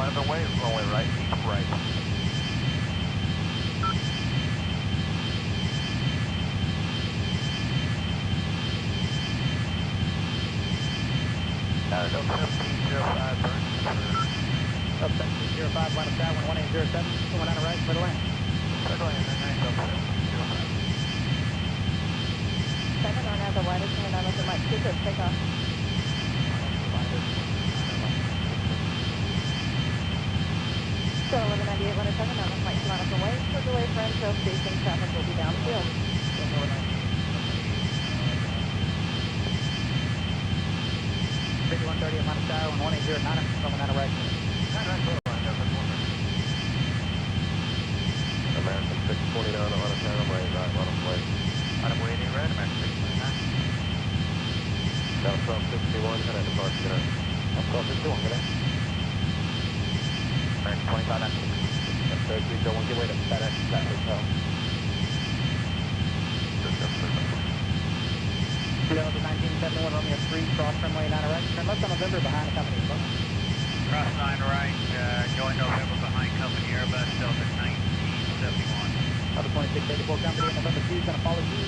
line up and wait, runway right, keep right. Delta 1705, burn confirmed. Delta 1705, line of tower, 1807, coming out of right, clear to land. Clear to land, 99, Delta 1705. 7 on out the widest, coming out of the Mike 2 for takeoff. So 1198, 107, on the Mike 2 line up and wait. For delay for infill, spacing traffic will be downfield. 5130 at line of tower, 1809, coming out of right, clear. American 629 on a town, right, line up wait. Line up wait, right, American 629. Delta 1261, can I depart, good night. Delta 1261, good day. American 2596. That's 3301, get way to FedEx, that hotel. Delta 1971, Romeo 3, cross runway 9 right, turn left on November behind the company, over. Cross 9 right, join November behind company Airbus Delta 1971. Delta 2684 company at November 2 is going to follow you.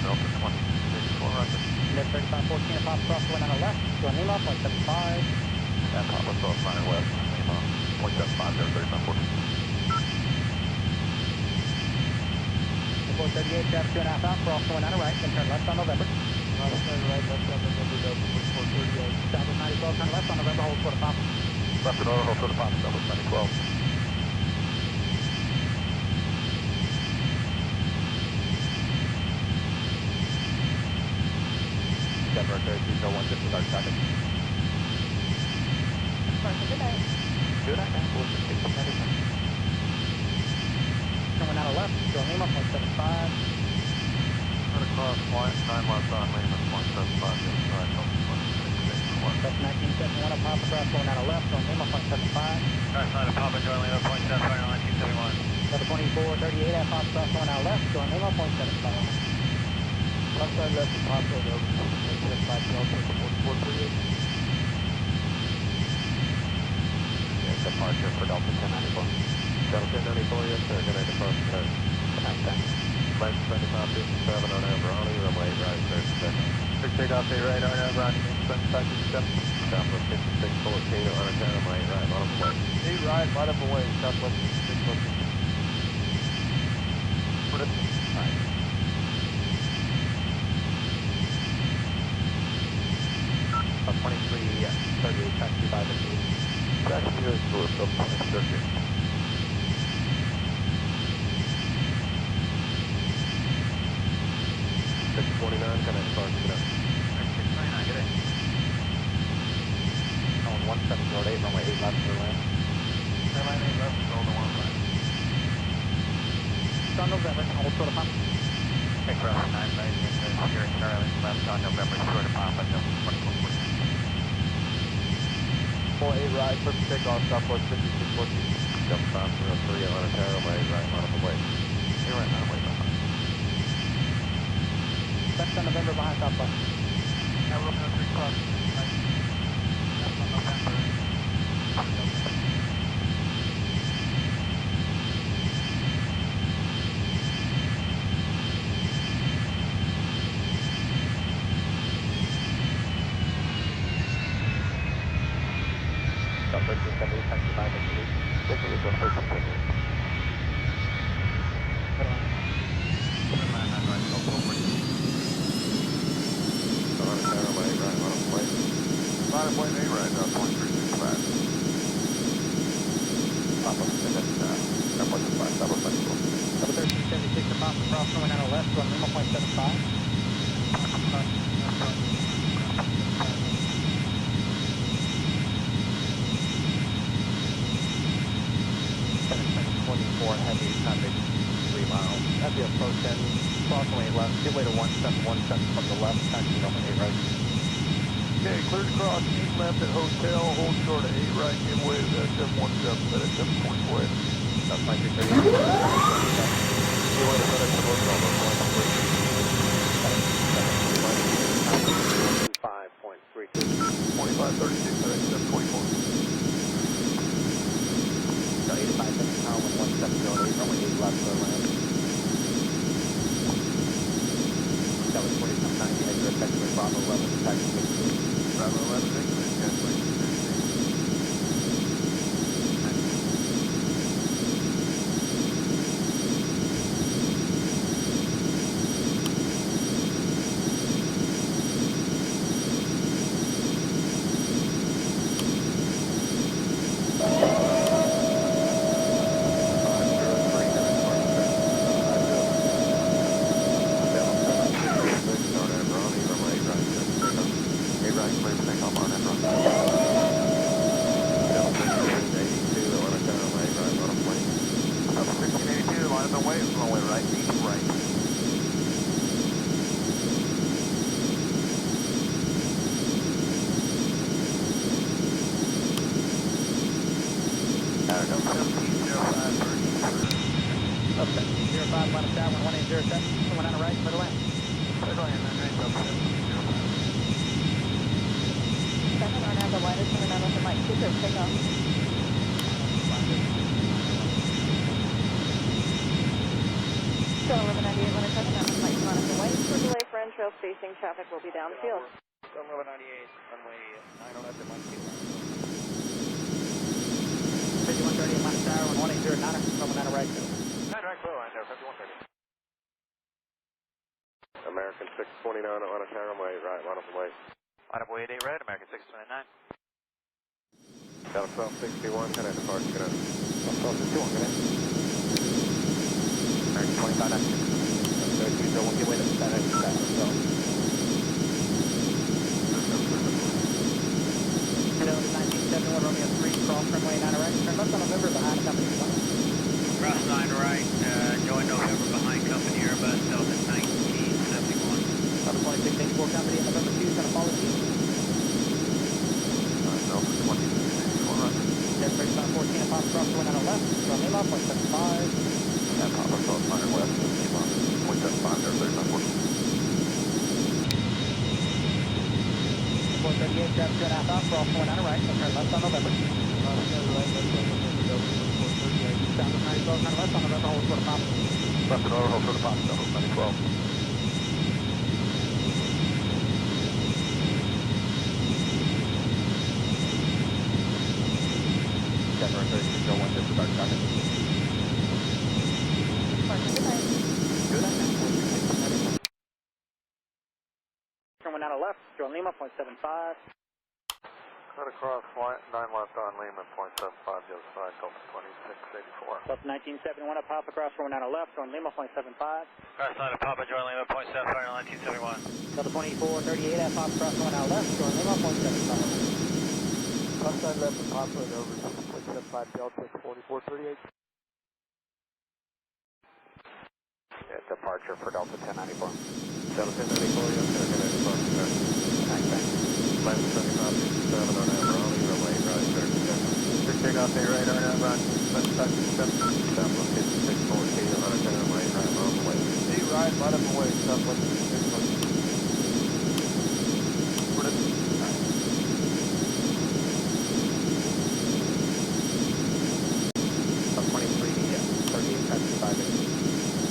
Delta 2684, roger. Net 3514 at Pop Cross runway 9 left, join Lima, 0.75. At Papa Cross 9 west, Lima, 0.75, 3514. 438, traffic 2.5 out, cross runway 9 right, then turn left on November. Right, left on November, Delta 438. Southwest 9012, turn left on November, hold short of Papa. Left and over, hold short of Papa, Southwest 9012. Denver 3301, disregard traffic. Good night. Good night, man. Bullshit 1695. Turn 9 left, join Lima, 0.75. Cut across 9 left on Lima, 0.75, just right, Delta 2684. Delta 1971 at Papa Cross, 9 left, join Lima, 0.75. Cross 9 Papa, join Lima 0.75, 1971. Delta 2438 at Papa Cross, 9 left, join Lima, 0.75. Left side left of Papa, over 0.75, Delta 4438. Yes, departure for Delta 1094. Delta 1094, yes sir, good night, depart, good night. Good night, thanks. Flight 7557 on Ambrani, runway right, clear for takeoff. Clear takeoff, stay right on Ambrani, 7557. Southwest 5614 on a town, right, line up away. Stay right, line up away, Southwest 5614. For this one. Alright. About 2338, taxi by the group. Taxi goes to a sub-point circuit. $649, can I depart, good night. 629, good day. On 1708, runway 8 left, clear land. Airline 8 left, Golden 1 right. It's on November, hold short of Papa. Hey, cross 9 right, into Sierra Charlie, left on November, short of Papa, Delta 2449. 48 right, first takeoff, Southwest 5614. Delta 503 on a town, right, line up away. You're right, line up away, Delta. Left on November behind Southwest. Now Romeo 3 cross 9 right, left on November, Delta 6. Delta 1370, taxi by the group. This is the first thing. Line of way, right, 0.365. Papa, and then, airport is 5, that was 94. Delta 1376 at Papa Cross, runway 9 left, join Lima, 0.75. Heavy traffic, 3 miles. As you approach in, crossway left, give way to 1717 from the left, taxi number 8 right. Okay, clear to cross, 8 left at hotel, hold short of 8 right, give way to that 717, set at 7.4. That's my 238. Give way to FedEx at hotel, that's 1.32. 25.32. 25 36, FedEx 724. So 85 seconds now, 1708, runway 8 left, clear land. That was 4790, exit taxiway Bravo 11, taxi Victory. Bravo 11, Victor, Gateway 292. Spacing traffic will be downfield. 1198, runway 9 left and 1 2. 5130, minus tower, 1809, from 9 right. 9 right, slow, I know, 5130. American 629, Atlanta Tower, runway 8 right, line up and wait. Line up way 8 red, American 629. Delta 1261, head at departure, good night. 1261, good night. American 25, that's 6. So we'll give way to that exit back ourselves. Hello, 1971, Romeo 3, cross runway 9 right, turn left on November behind company 1. Cross 9 right, join November behind company Airbus Delta 1971. Delta 2684 company in November 2 is going to follow you. Delta 2684, right. Jet 3514, and pop across the 1 on the left, from Lima, 0.75. And pop across 100 west, Lima, 0.75, there, 3514. 438, grab 2.5 off, cross 1 on the right, turn left on November. Down to 90, turn left on November, hold short of pop. Left and over, hold short of pop, Delta 2012. Denver 3601, just start traffic. Good night. Good night, man. 4694. Turn 1 on the left, join Lima, 0.75. Cut across 9 left on Lima, 0.75, the other side, Delta 2684. Delta 1971, up pop across 1 on the left, join Lima, 0.75. Cross line of Papa, join Lima, 0.75, 1971. Delta 2438, up pop across 1 on the left, join Lima, 0.75. Left side left and Papa and over 6.75, Delta 4438. Yeah, departure for Delta 1094. Delta 1094, yes sir, good night, departure, sir. Thanks. Land 75, 57 on Raleigh, runway right, sir. Big takeoff, A right, on Run, 75, 57. Southwest 5614, on a tower, runway right, on the way. A right, line up and wait, Southwest 5614. We're just, alright. Up 23, 38, taxi 5.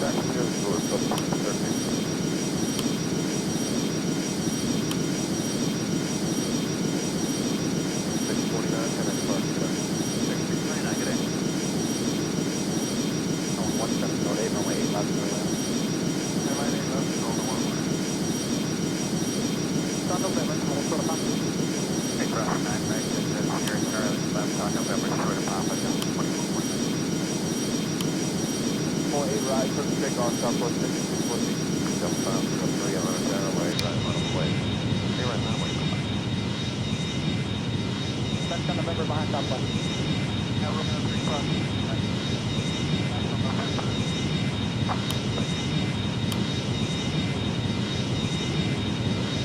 Taxi 0, 13. November behind Southwest. Now Romeo 3 cross.